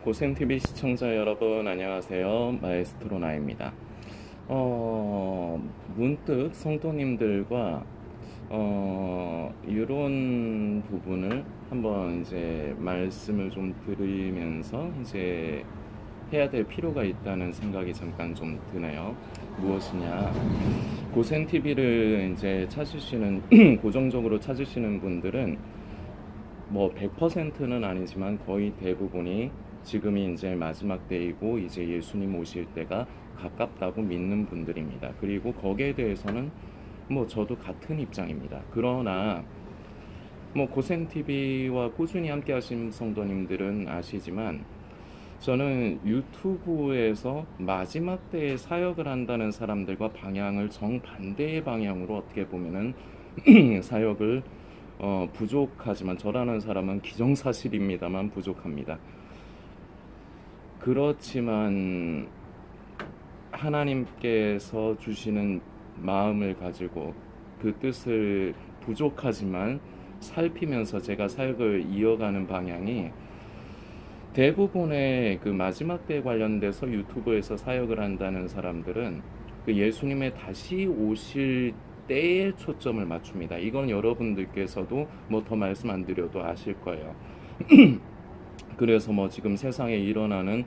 고센TV 시청자 여러분 안녕하세요. 마에스트로 나입니다. 문득 성도님들과 이런 부분을 한번 이제 말씀을 좀 드리면서 이제 해야 될 필요가 있다는 생각이 잠깐 좀 드네요. 무엇이냐? 고센TV를 이제 찾으시는 고정적으로 찾으시는 분들은 뭐 100%는 아니지만 거의 대부분이 지금이 이제 마지막 때이고 이제 예수님 오실 때가 가깝다고 믿는 분들입니다. 그리고 거기에 대해서는 뭐 저도 같은 입장입니다. 그러나 뭐 고센TV와 꾸준히 함께 하신 성도님들은 아시지만 저는 유튜브에서 마지막 때에 사역을 한다는 사람들과 방향을 정반대의 방향으로 어떻게 보면은 사역을 부족하지만 저라는 사람은 기정사실입니다만 부족합니다. 그렇지만 하나님께서 주시는 마음을 가지고 그 뜻을 부족하지만 살피면서 제가 사역을 이어가는 방향이 대부분의 그 마지막 때에 관련돼서 유튜브에서 사역을 한다는 사람들은 그 예수님의 다시 오실 때에 초점을 맞춥니다. 이건 여러분들께서도 뭐 더 말씀 안 드려도 아실 거예요. 그래서 뭐 지금 세상에 일어나는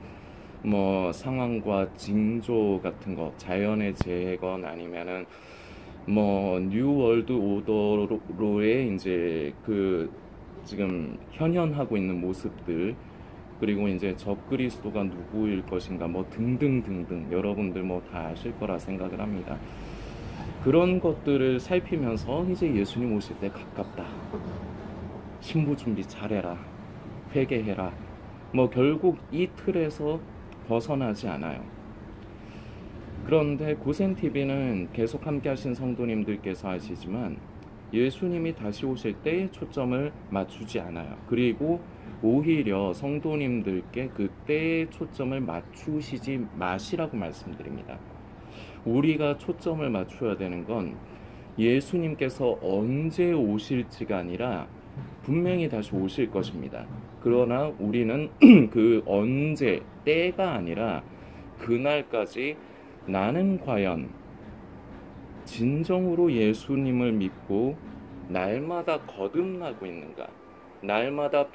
뭐 상황과 징조 같은 거, 자연의 재해건 아니면은 뭐 뉴 월드 오더로의 이제 그 지금 현현하고 있는 모습들, 그리고 이제 적그리스도가 누구일 것인가 뭐 등등등등 여러분들 뭐 다 아실 거라 생각을 합니다. 그런 것들을 살피면서 이제 예수님 오실 때 가깝다, 신부 준비 잘해라, 회개해라, 뭐 결국 이 틀에서 벗어나지 않아요. 그런데 고센TV는 계속 함께 하신 성도님들께서 아시지만 예수님이 다시 오실 때에 초점을 맞추지 않아요. 그리고 오히려 성도님들께 그때에 초점을 맞추시지 마시라고 말씀드립니다. 우리가 초점을 맞춰야 되는 건 예수님께서 언제 오실지가 아니라 분명히 다시 오실 것입니다. 그러나 우리는 그 언제, 때가 아니라 그날까지 나는 과연 진정으로 예수님을 믿고 날마다 거듭나고 있는가, 날마다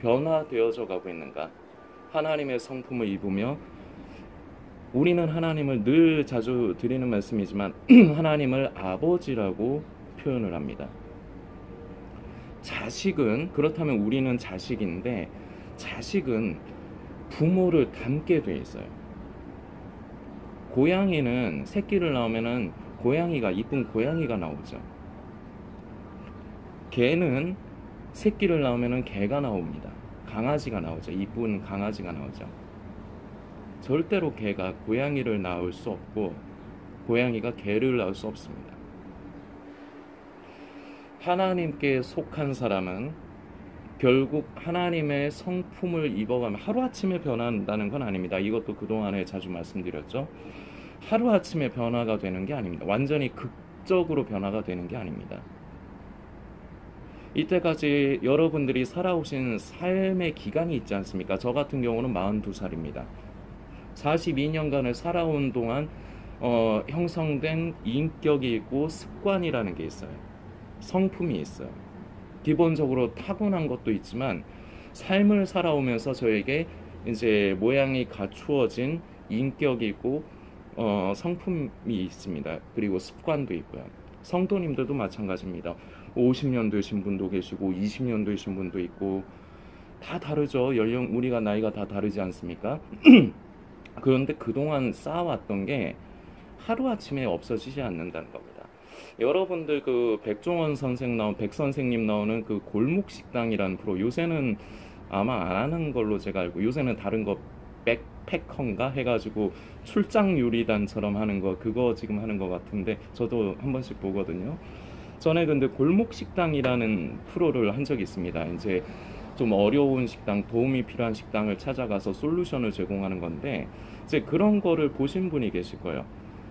변화되어져 가고 있는가, 하나님의 성품을 입으며 우리는 하나님을 늘 자주 드리는 말씀이지만 하나님을 아버지라고 표현을 합니다. 자식은, 그렇다면 우리는 자식인데 자식은 부모를 닮게 돼 있어요. 고양이는 새끼를 낳으면은 고양이가, 이쁜 고양이가 나오죠. 개는 새끼를 낳으면은 개가 나옵니다. 강아지가 나오죠. 이쁜 강아지가 나오죠. 절대로 개가 고양이를 낳을 수 없고 고양이가 개를 낳을 수 없습니다. 하나님께 속한 사람은 결국 하나님의 성품을 입어가면 하루아침에 변한다는 건 아닙니다. 이것도 그동안에 자주 말씀드렸죠. 하루아침에 변화가 되는 게 아닙니다. 완전히 극적으로 변화가 되는 게 아닙니다. 이때까지 여러분들이 살아오신 삶의 기간이 있지 않습니까? 저 같은 경우는 42살입니다. 42년간을 살아온 동안 형성된 인격이 있고 습관이라는 게 있어요. 성품이 있어요. 기본적으로 타고난 것도 있지만 삶을 살아오면서 저에게 이제 모양이 갖추어진 인격이 있고 성품이 있습니다. 그리고 습관도 있고요. 성도님들도 마찬가지입니다. 50년 되신 분도 계시고 20년 되신 분도 있고 다 다르죠. 우리가 나이가 다 다르지 않습니까? 그런데 그동안 쌓아왔던 게 하루아침에 없어지지 않는다는 겁니다. 여러분들 그 백종원 백 선생님 나오는 그 골목식당이라는 프로, 요새는 아마 안 하는 걸로 제가 알고, 요새는 다른 거 백패커인가 해가지고 출장 요리단처럼 하는 거, 그거 지금 하는 거 같은데 저도 한 번씩 보거든요. 전에 근데 골목식당이라는 프로를 한 적이 있습니다. 이제 좀 어려운 식당, 도움이 필요한 식당을 찾아가서 솔루션을 제공하는 건데 이제 그런 거를 보신 분이 계실 거예요.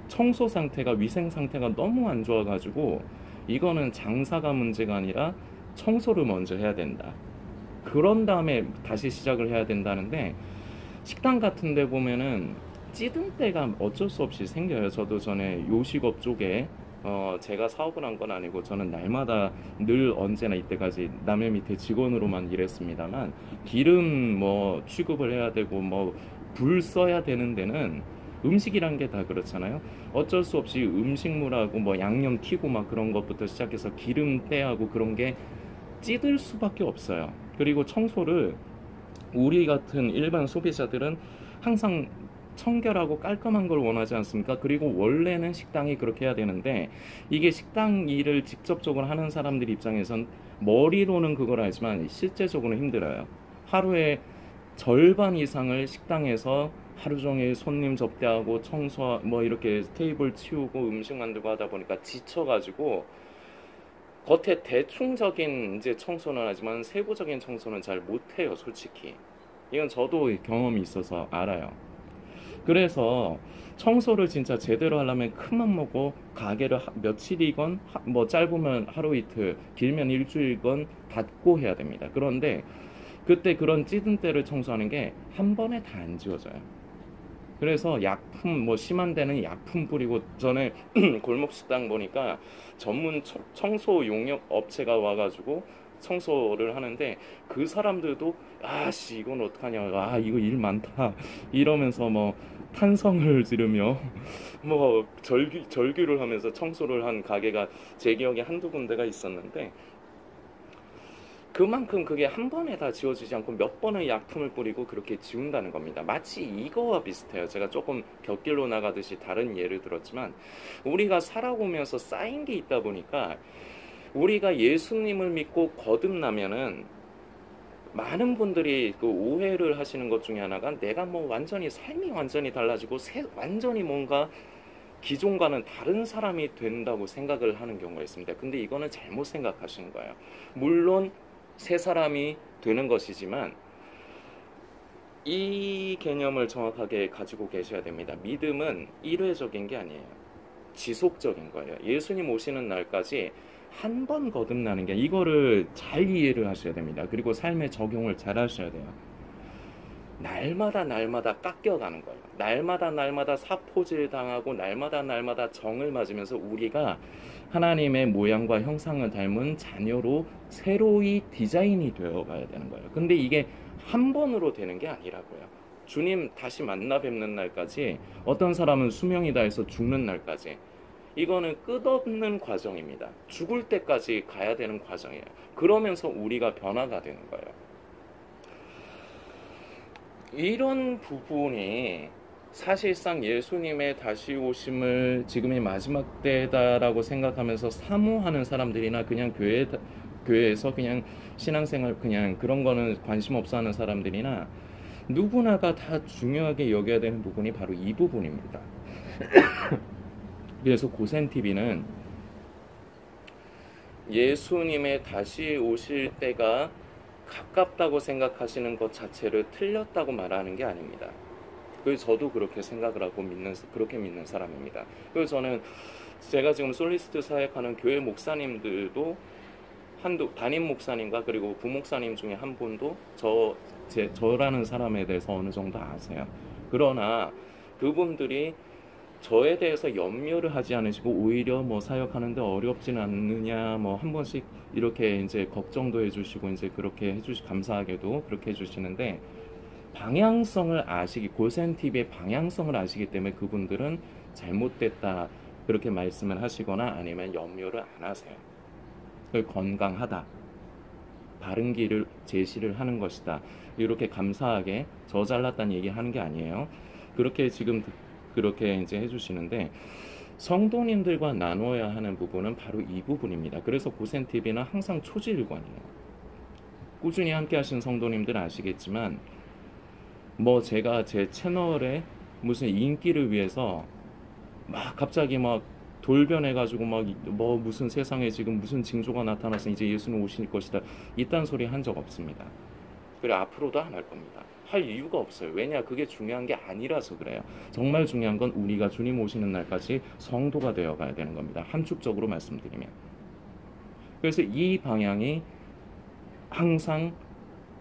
청소 상태가, 위생 상태가 너무 안 좋아가지고 이거는 장사가 문제가 아니라 청소를 먼저 해야 된다. 그런 다음에 다시 시작을 해야 된다는데, 식당 같은 데 보면은 찌든 때가 어쩔 수 없이 생겨요. 저도 전에 요식업 쪽에 제가 사업을 한 건 아니고 저는 날마다 늘 언제나 이때까지 남의 밑에 직원으로만 일했습니다만, 기름 뭐 취급을 해야 되고 뭐 불 써야 되는 데는 음식이란 게 다 그렇잖아요. 어쩔 수 없이 음식물하고 뭐 양념 튀고 막 그런 것부터 시작해서 기름 때하고 그런 게 찌들 수밖에 없어요. 그리고 청소를 우리 같은 일반 소비자들은 항상 청결하고 깔끔한 걸 원하지 않습니까? 그리고 원래는 식당이 그렇게 해야 되는데, 이게 식당 일을 직접적으로 하는 사람들 입장에선 머리로는 그걸 알지만 실제적으로 힘들어요. 하루에 절반 이상을 식당에서 하루 종일 손님 접대하고 청소 뭐 이렇게 테이블 치우고 음식 만들고 하다 보니까 지쳐가지고 겉에 대충적인 이제 청소는 하지만 세부적인 청소는 잘 못해요, 솔직히. 이건 저도 경험이 있어서 알아요. 그래서 청소를 진짜 제대로 하려면 큰맘 먹고 가게를 며칠이건 뭐 짧으면 하루 이틀, 길면 일주일건 닫고 해야 됩니다. 그런데 그때 그런 찌든 때를 청소하는 게 한 번에 다 안 지워져요. 그래서 약품 뭐 심한 데는 약품 뿌리고, 전에 골목 식당 보니까 전문 청소 용역 업체가 와가지고 청소를 하는데, 그 사람들도 아씨 이건 어떡하냐, 아 이거 일 많다 이러면서 뭐 탄성을 지르며 뭐 절규를 하면서 청소를 한 가게가 제 기억에 한두 군데가 있었는데, 그만큼 그게 한 번에 다 지워지지 않고 몇 번의 약품을 뿌리고 그렇게 지운다는 겁니다. 마치 이거와 비슷해요. 제가 조금 곁길로 나가듯이 다른 예를 들었지만, 우리가 살아오면서 쌓인 게 있다 보니까 우리가 예수님을 믿고 거듭나면은 많은 분들이 그 오해를 하시는 것 중에 하나가, 내가 뭐 완전히 삶이 완전히 달라지고 완전히 뭔가 기존과는 다른 사람이 된다고 생각을 하는 경우가 있습니다. 근데 이거는 잘못 생각하시는 거예요. 물론 새 사람이 되는 것이지만 이 개념을 정확하게 가지고 계셔야 됩니다. 믿음은 일회적인 게 아니에요. 지속적인 거예요. 예수님 오시는 날까지 한 번 거듭나는 게, 이거를 잘 이해를 하셔야 됩니다. 그리고 삶에 적용을 잘 하셔야 돼요. 날마다 날마다 깎여가는 거예요. 날마다 날마다 사포질 당하고 날마다 날마다 정을 맞으면서 우리가 하나님의 모양과 형상을 닮은 자녀로 새로이 디자인이 되어 가야 되는 거예요. 근데 이게 한 번으로 되는 게 아니라고요. 주님 다시 만나 뵙는 날까지, 어떤 사람은 수명이 다해서 죽는 날까지, 이거는 끝없는 과정입니다. 죽을 때까지 가야 되는 과정이에요. 그러면서 우리가 변화가 되는 거예요. 이런 부분이 사실상 예수님의 다시 오심을 지금이 마지막 때다라고 생각하면서 사모하는 사람들이나 그냥 교회에서 그냥 신앙생활 그냥 그런 거는 관심 없어 하는 사람들이나 누구나가 다 중요하게 여겨야 되는 부분이 바로 이 부분입니다. 그래서 고센TV는 예수님의 다시 오실 때가 가깝다고 생각하시는 것 자체를 틀렸다고 말하는 게 아닙니다. 그래서 저도 그렇게 생각을 하고 그렇게 믿는 사람입니다. 그래서 저는 제가 지금 솔리스트 사역하는 교회 목사님들도 담임 목사님과 그리고 부목사님 중에 한 분도 저라는 사람에 대해서 어느 정도 아세요. 그러나 그분들이 저에 대해서 염려를 하지 않으시고 오히려 뭐 사역하는데 어렵진 않느냐 뭐 한 번씩 이렇게 이제 걱정도 해주시고 이제 그렇게 감사하게도 그렇게 해주시는데, 방향성을 고센TV의 방향성을 아시기 때문에 그분들은 잘못됐다 그렇게 말씀을 하시거나 아니면 염려를 안 하세요. 건강하다, 바른 길을 제시를 하는 것이다, 이렇게 감사하게 저 잘났다는 얘기 하는 게 아니에요. 그렇게 지금 그렇게 이제 해주시는데, 성도님들과 나눠야 하는 부분은 바로 이 부분입니다. 그래서 고센TV는 항상 초지일관이에요. 꾸준히 함께 하신 성도님들 아시겠지만, 뭐 제가 제 채널에 무슨 인기를 위해서 막 갑자기 막 돌변해가지고 막 뭐 무슨 세상에 지금 무슨 징조가 나타나서 이제 예수는 오실 것이다 이딴 소리 한 적 없습니다. 그리고 앞으로도 안 할 겁니다. 할 이유가 없어요. 왜냐, 그게 중요한 게 아니라서 그래요. 정말 중요한 건 우리가 주님 오시는 날까지 성도가 되어 가야 되는 겁니다. 함축적으로 말씀드리면. 그래서 이 방향이 항상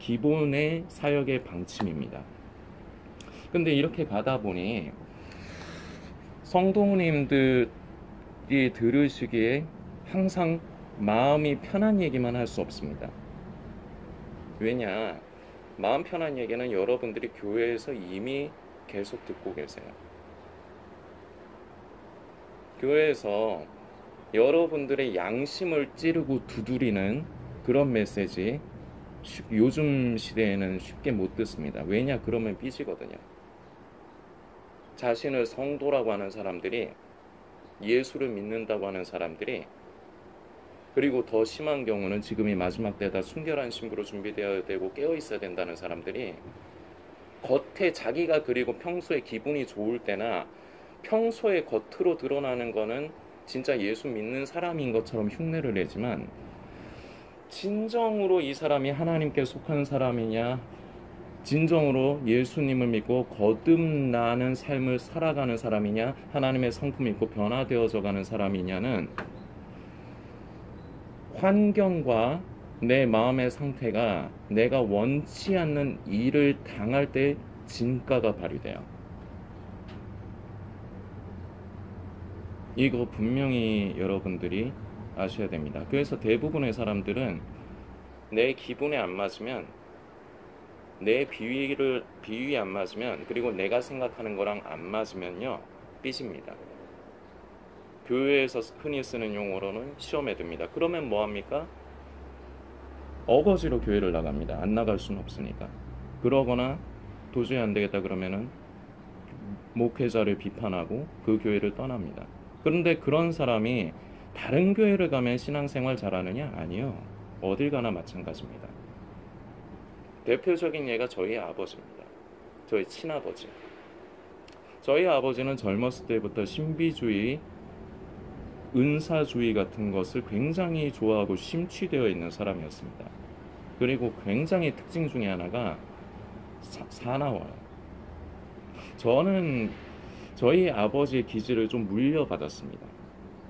기본의 사역의 방침입니다. 근데 이렇게 가다 보니 성도님들이 들으시기에 항상 마음이 편한 얘기만 할 수 없습니다. 왜냐? 마음 편한 얘기는 여러분들이 교회에서 이미 계속 듣고 계세요. 교회에서 여러분들의 양심을 찌르고 두드리는 그런 메시지 요즘 시대에는 쉽게 못 듣습니다. 왜냐? 그러면 삐지거든요. 자신을 성도라고 하는 사람들이, 예수를 믿는다고 하는 사람들이, 그리고 더 심한 경우는 지금이 마지막 때다 순결한 신부로 준비되어야 되고 깨어 있어야 된다는 사람들이 겉에 자기가 그리고 평소에 기분이 좋을 때나 평소에 겉으로 드러나는 거는 진짜 예수 믿는 사람인 것처럼 흉내를 내지만 진정으로 이 사람이 하나님께 속한 사람이냐, 진정으로 예수님을 믿고 거듭나는 삶을 살아가는 사람이냐, 하나님의 성품 믿고 변화되어져 가는 사람이냐는 환경과 내 마음의 상태가 내가 원치 않는 일을 당할 때 진가가 발휘돼요. 이거 분명히 여러분들이 아셔야 됩니다. 그래서 대부분의 사람들은 내 기분에 안 맞으면, 내 비위에 안 맞으면, 그리고 내가 생각하는 거랑 안 맞으면요, 삐집니다. 교회에서 흔히 쓰는 용어로는 시험에 듭니다. 그러면 뭐합니까? 어거지로 교회를 나갑니다. 안 나갈 수는 없으니까. 그러거나 도저히 안 되겠다 그러면은 목회자를 비판하고 그 교회를 떠납니다. 그런데 그런 사람이 다른 교회를 가면 신앙생활 잘하느냐? 아니요. 어딜 가나 마찬가지입니다. 대표적인 예가 저희 아버지입니다. 저희 친아버지. 저희 아버지는 젊었을 때부터 신비주의, 은사주의 같은 것을 굉장히 좋아하고 심취되어 있는 사람이었습니다. 그리고 굉장히 특징 중에 하나가 사나워요. 저는 저희 아버지의 기질을 좀 물려받았습니다.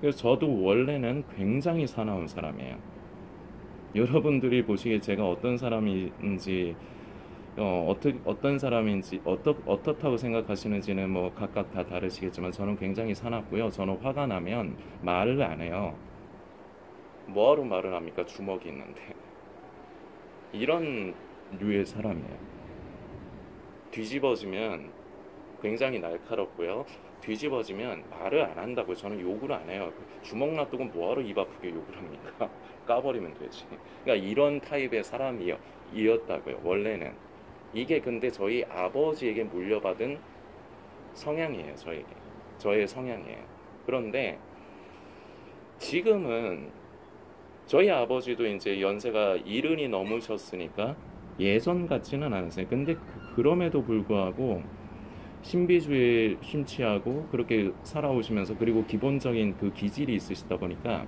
그래서 저도 원래는 굉장히 사나운 사람이에요. 여러분들이 보시기에 제가 어떤 사람인지 어떤 사람인지 어떻다고 생각하시는지는 뭐 각각 다 다르시겠지만 저는 굉장히 사납고요. 저는 화가 나면 말을 안 해요. 뭐하러 말을 합니까? 주먹이 있는데. 이런 류의 사람이에요. 뒤집어지면 굉장히 날카롭고요. 뒤집어지면 말을 안 한다고요. 저는 욕을 안 해요. 주먹 놔두고 뭐하러 입 아프게 욕을 합니까? 까버리면 되지. 그러니까 이런 타입의 사람이었다고요. 원래는. 이게 근데 저희 아버지에게 물려받은 성향이에요. 저의 성향이에요. 그런데 지금은 저희 아버지도 이제 연세가 70이 넘으셨으니까 예전 같지는 않으세요. 근데 그럼에도 불구하고 신비주의에 심취하고 그렇게 살아오시면서, 그리고 기본적인 그 기질이 있으시다 보니까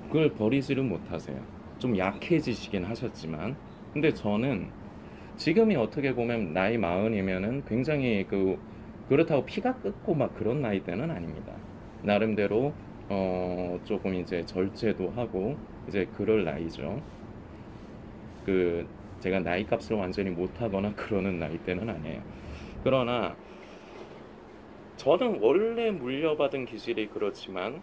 그걸 버리지를 못하세요. 좀 약해지시긴 하셨지만, 근데 저는 지금이 어떻게 보면 나이 40이면은 굉장히 그렇다고 피가 끓고 막 그런 나이대는 아닙니다. 나름대로 조금 이제 절제도 하고 이제 그럴 나이죠. 제가 나이 값을 완전히 못하거나 그러는 나이대는 아니에요. 그러나 저는 원래 물려받은 기질이 그렇지만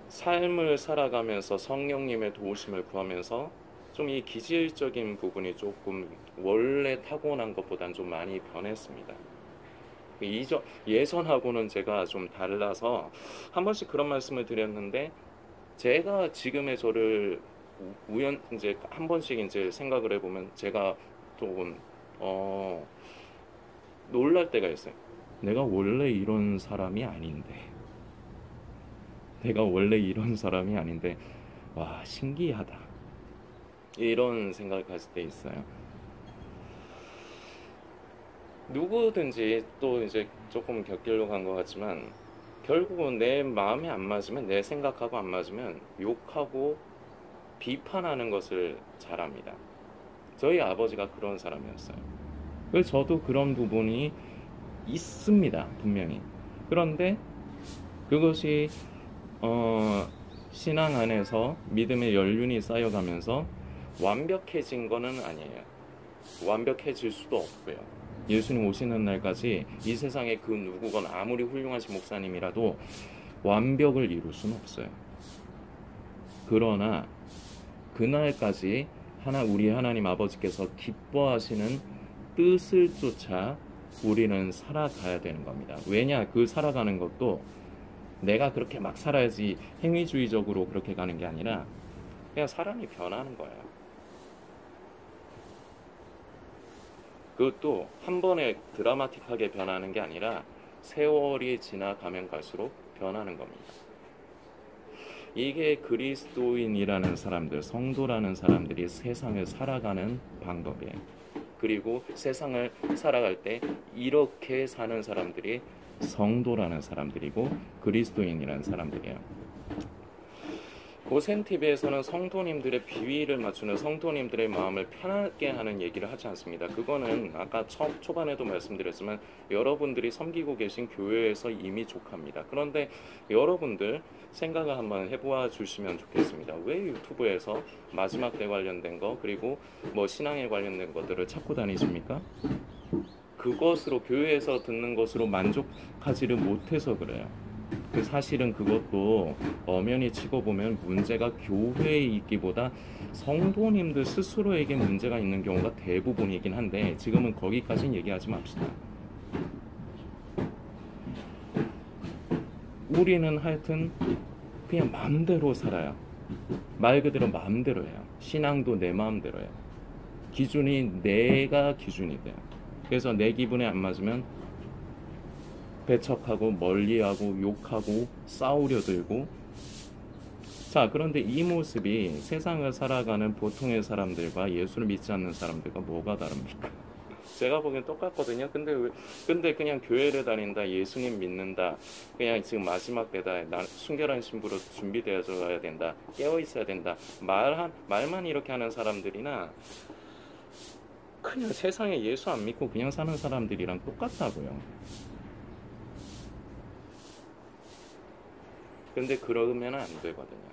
삶을 살아가면서 성령님의 도우심을 구하면서 좀 이 기질적인 부분이 조금 원래 타고난 것보다는 좀 많이 변했습니다. 예전하고는 제가 좀 달라서 한 번씩 그런 말씀을 드렸는데, 제가 지금의 저를 이제 한 번씩 이제 생각을 해보면 제가 조금 놀랄 때가 있어요. 내가 원래 이런 사람이 아닌데 와, 신기하다, 이런 생각을 가질 때 있어요. 누구든지 또 이제 조금 곁길로 간 것 같지만 결국은 내 마음에 안 맞으면, 내 생각하고 안 맞으면 욕하고 비판하는 것을 잘합니다. 저희 아버지가 그런 사람이었어요. 그래서 저도 그런 부분이 있습니다, 분명히. 그런데 그것이 신앙 안에서 믿음의 연륜이 쌓여가면서 완벽해진 거는 아니에요. 완벽해질 수도 없고요. 예수님 오시는 날까지 이 세상에 그 누구건 아무리 훌륭하신 목사님이라도 완벽을 이룰 수는 없어요. 그러나 그날까지 우리 하나님 아버지께서 기뻐하시는 뜻을 쫓아 우리는 살아가야 되는 겁니다. 왜냐? 그 살아가는 것도 내가 그렇게 막 살아야지 행위주의적으로 그렇게 가는 게 아니라 그냥 사람이 변하는 거예요. 그것도 한 번에 드라마틱하게 변하는 게 아니라 세월이 지나가면 갈수록 변하는 겁니다. 이게 그리스도인이라는 사람들, 성도라는 사람들이 세상을 살아가는 방법이에요. 그리고 세상을 살아갈 때 이렇게 사는 사람들이 성도라는 사람들이고 그리스도인이라는 사람들이에요. 고센TV에서는 성도님들의 비위를 맞추는 성도님들의 마음을 편하게 하는 얘기를 하지 않습니다. 그거는 아까 초반에도 말씀드렸지만 여러분들이 섬기고 계신 교회에서 이미 족합니다. 그런데 여러분들 생각을 한번 해보아 주시면 좋겠습니다. 왜 유튜브에서 마지막 때 관련된 거 그리고 뭐 신앙에 관련된 것들을 찾고 다니십니까? 그것으로 교회에서 듣는 것으로 만족하지를 못해서 그래요. 사실은 그것도 엄연히 치고 보면 문제가 교회에 있기보다 성도님들 스스로에게 문제가 있는 경우가 대부분이긴 한데 지금은 거기까지는 얘기하지 맙시다. 우리는 하여튼 그냥 마음대로 살아요. 말 그대로 마음대로 해요. 신앙도 내 마음대로 해요. 기준이 내가 기준이 돼요. 그래서 내 기분에 안 맞으면 배척하고 멀리하고 욕하고 싸우려 들고. 자, 그런데 이 모습이 세상을 살아가는 보통의 사람들과 예수를 믿지 않는 사람들과 뭐가 다릅니까? 제가 보기엔 똑같거든요. 근데 그냥 교회를 다닌다, 예수님 믿는다, 그냥 지금 마지막 때다, 난 순결한 신부로 준비되어져야 된다, 깨어 있어야 된다, 말만 이렇게 하는 사람들이나 그냥 세상에 예수 안 믿고 그냥 사는 사람들이랑 똑같다고요. 근데 그러면 안 되거든요.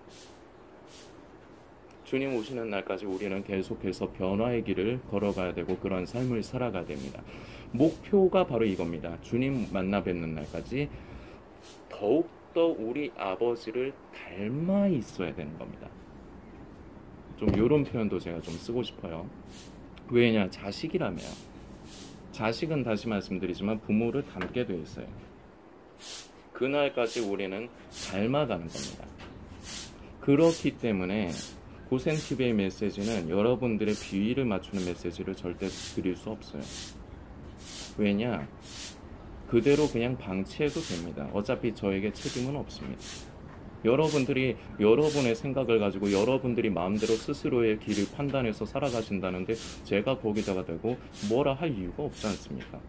주님 오시는 날까지 우리는 계속해서 변화의 길을 걸어가야 되고 그런 삶을 살아가야 됩니다. 목표가 바로 이겁니다. 주님 만나 뵙는 날까지 더욱더 우리 아버지를 닮아 있어야 되는 겁니다. 좀 이런 표현도 제가 좀 쓰고 싶어요. 왜냐? 자식이라며요. 자식은 다시 말씀드리지만 부모를 닮게 되어 있어요. 그날까지 우리는 닮아가는 겁니다. 그렇기 때문에 고센TV의 메시지는 여러분들의 비위를 맞추는 메시지를 절대 드릴 수 없어요. 왜냐? 그대로 그냥 방치해도 됩니다. 어차피 저에게 책임은 없습니다. 여러분들이 여러분의 생각을 가지고 여러분들이 마음대로 스스로의 길을 판단해서 살아가신다는데 제가 거기다가 대고 뭐라 할 이유가 없지 않습니까?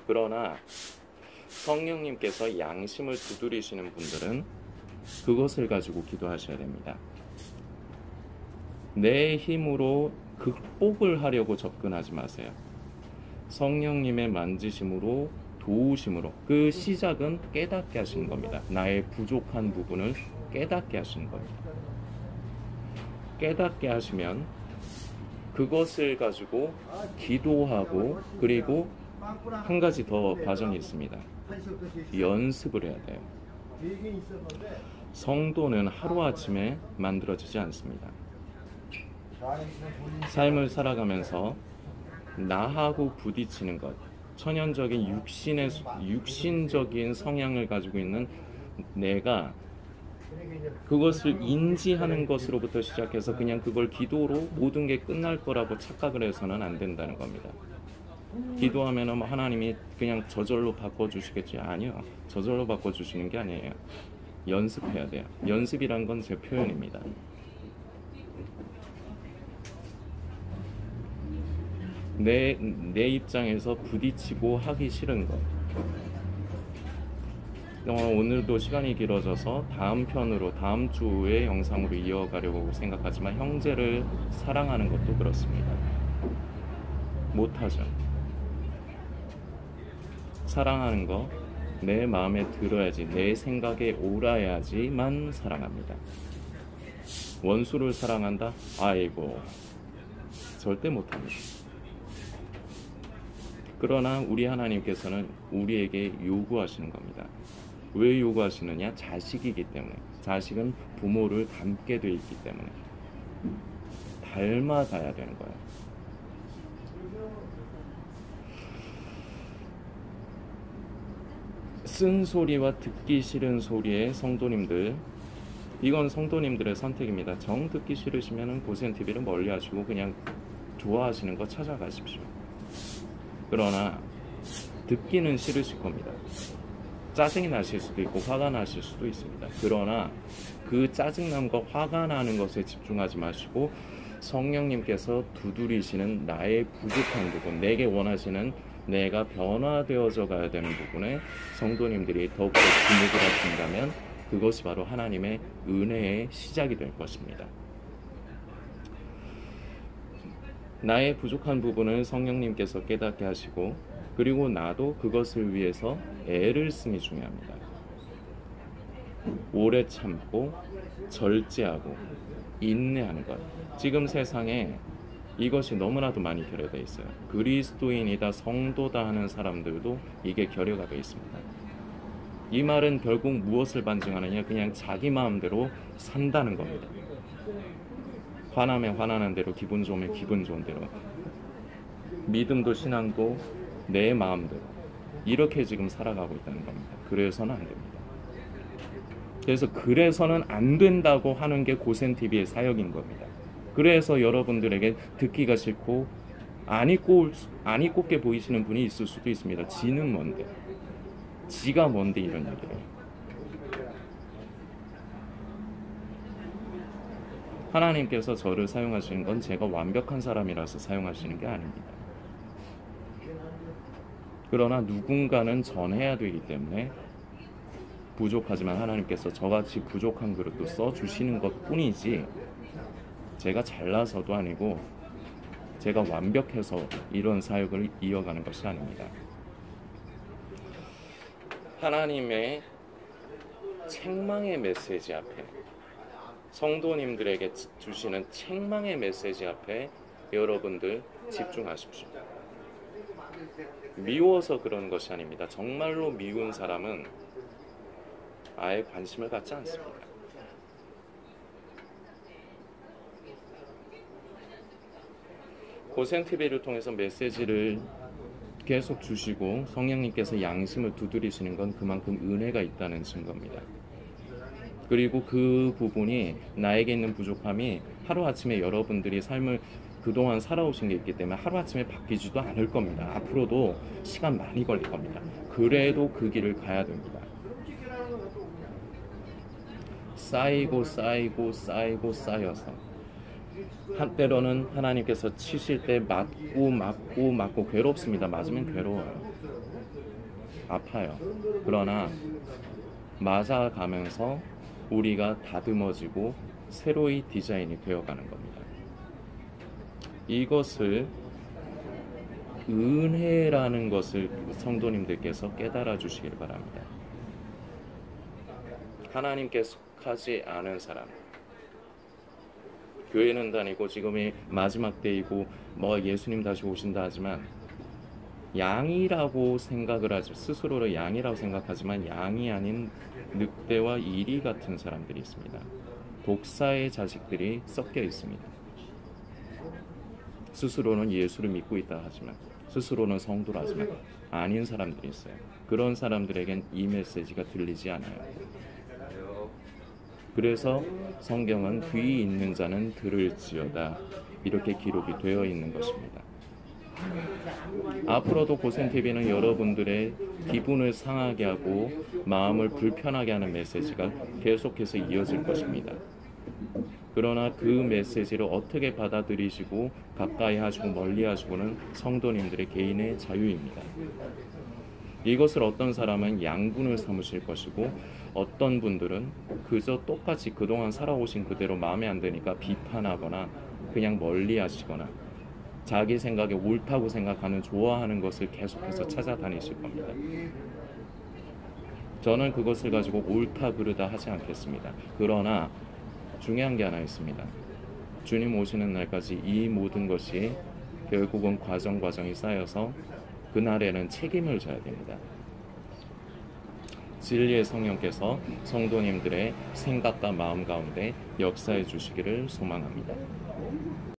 그러나 성령님께서 양심을 두드리시는 분들은 그것을 가지고 기도하셔야 됩니다. 내 힘으로 극복을 하려고 접근하지 마세요. 성령님의 만지심으로, 도우심으로. 그 시작은 깨닫게 하시는 겁니다. 나의 부족한 부분을 깨닫게 하시는 겁니다. 깨닫게 하시면 그것을 가지고 기도하고, 그리고 한 가지 더 과정이 있습니다. 연습을 해야 돼요. 성도는 하루아침에 만들어지지 않습니다. 삶을 살아가면서 나하고 부딪히는 것, 천연적인 육신적인 성향을 가지고 있는 내가 그것을 인지하는 것으로부터 시작해서 그냥 그걸 기도로 모든 게 끝날 거라고 착각을 해서는 안 된다는 겁니다. 기도하면 하나님이 그냥 저절로 바꿔주시겠지? 아니요. 저절로 바꿔주시는 게 아니에요. 연습해야 돼요. 연습이란 건 제 표현입니다. 내 입장에서 부딪히고 하기 싫은 것. 오늘도 시간이 길어져서 다음 편으로, 다음 주의 영상으로 이어가려고 생각하지만 형제를 사랑하는 것도 그렇습니다. 못하죠. 사랑하는 거 내 마음에 들어야지, 내 생각에 옳아야지만 사랑합니다. 원수를 사랑한다? 아이고, 절대 못합니다. 그러나 우리 하나님께서는 우리에게 요구하시는 겁니다. 왜 요구하시느냐? 자식이기 때문에. 자식은 부모를 닮게 돼 있기 때문에 닮아가야 되는 거예요. 쓴소리와 듣기 싫은 소리의 성도님들, 이건 성도님들의 선택입니다. 정 듣기 싫으시면 고센TV를 멀리 하시고 그냥 좋아하시는 거 찾아가십시오. 그러나 듣기는 싫으실 겁니다. 짜증이 나실 수도 있고 화가 나실 수도 있습니다. 그러나 그 짜증남과 화가 나는 것에 집중하지 마시고 성령님께서 두드리시는 나의 부족한 부분, 내게 원하시는 내가 변화되어져 가야 되는 부분에 성도님들이 더욱더 주목을 하신다면 그것이 바로 하나님의 은혜의 시작이 될 것입니다. 나의 부족한 부분을 성령님께서 깨닫게 하시고 그리고 나도 그것을 위해서 애를 쓰니 중요합니다. 오래 참고 절제하고 인내하는 것. 지금 세상에 이것이 너무나도 많이 결여되어 있어요. 그리스도인이다, 성도다 하는 사람들도 이게 결여가 되어 있습니다. 이 말은 결국 무엇을 반증하느냐? 그냥 자기 마음대로 산다는 겁니다. 화나면 화나는 대로, 기분 좋으면 기분 좋은 대로, 믿음도 신앙도 내 마음대로 이렇게 지금 살아가고 있다는 겁니다. 그래서는 안 됩니다. 그래서는 안 된다고 하는 게 고센TV의 사역인 겁니다. 그래서 여러분들에게 듣기가 싫고 안이 꼽게 보이시는 분이 있을 수도 있습니다. 지는 뭔데? 지가 뭔데 이런 얘기를. 하나님께서 저를 사용하시는 건 제가 완벽한 사람이라서 사용하시는 게 아닙니다. 그러나 누군가는 전해야 되기 때문에 부족하지만 하나님께서 저같이 부족한 그릇도 써주시는 것 뿐이지 제가 잘나서도 아니고 제가 완벽해서 이런 사역을 이어가는 것이 아닙니다. 하나님의 책망의 메시지 앞에, 성도님들에게 주시는 책망의 메시지 앞에 여러분들 집중하십시오. 미워서 그러는 것이 아닙니다. 정말로 미운 사람은 아예 관심을 갖지 않습니다. 고센TV를 통해서 메시지를 계속 주시고 성령님께서 양심을 두드리시는 건 그만큼 은혜가 있다는 증거입니다. 그리고 그 부분이 나에게 있는 부족함이 하루아침에 여러분들이 삶을 그동안 살아오신 게 있기 때문에 하루아침에 바뀌지도 않을 겁니다. 앞으로도 시간 많이 걸릴 겁니다. 그래도 그 길을 가야 됩니다. 쌓이고 쌓여서 한때로는 하나님께서 치실 때 맞고 괴롭습니다. 맞으면 괴로워요. 아파요. 그러나 맞아가면서 우리가 다듬어지고 새로이 디자인이 되어가는 겁니다. 이것을 은혜라는 것을 성도님들께서 깨달아 주시길 바랍니다. 하나님께 속하지 않은 사람, 교회는 다니고 지금이 마지막 때이고 예수님 다시 오신다 하지만 양이라고 생각을 하지, 스스로를 양이라고 생각하지만 양이 아닌 늑대와 이리 같은 사람들이 있습니다. 독사의 자식들이 섞여 있습니다. 스스로는 예수를 믿고 있다 하지만, 스스로는 성도라 하지만 아닌 사람들이 있어요. 그런 사람들에겐 이 메시지가 들리지 않아요. 그래서 성경은 귀 있는 자는 들을지어다 이렇게 기록이 되어 있는 것입니다. 앞으로도 고센TV는 여러분들의 기분을 상하게 하고 마음을 불편하게 하는 메시지가 계속해서 이어질 것입니다. 그러나 그 메시지를 어떻게 받아들이시고 가까이 하시고 멀리 하시고는 성도님들의 개인의 자유입니다. 이것을 어떤 사람은 양분을 삼으실 것이고 어떤 분들은 그저 똑같이 그동안 살아오신 그대로 마음에 안 드니까 비판하거나 그냥 멀리 하시거나 자기 생각에 옳다고 생각하는 좋아하는 것을 계속해서 찾아다니실 겁니다. 저는 그것을 가지고 옳다 그르다 하지 않겠습니다. 그러나 중요한 게 하나 있습니다. 주님 오시는 날까지 이 모든 것이 결국은 과정이 쌓여서 그날에는 책임을 져야 됩니다. 진리의 성령께서 성도님들의 생각과 마음 가운데 역사해 주시기를 소망합니다.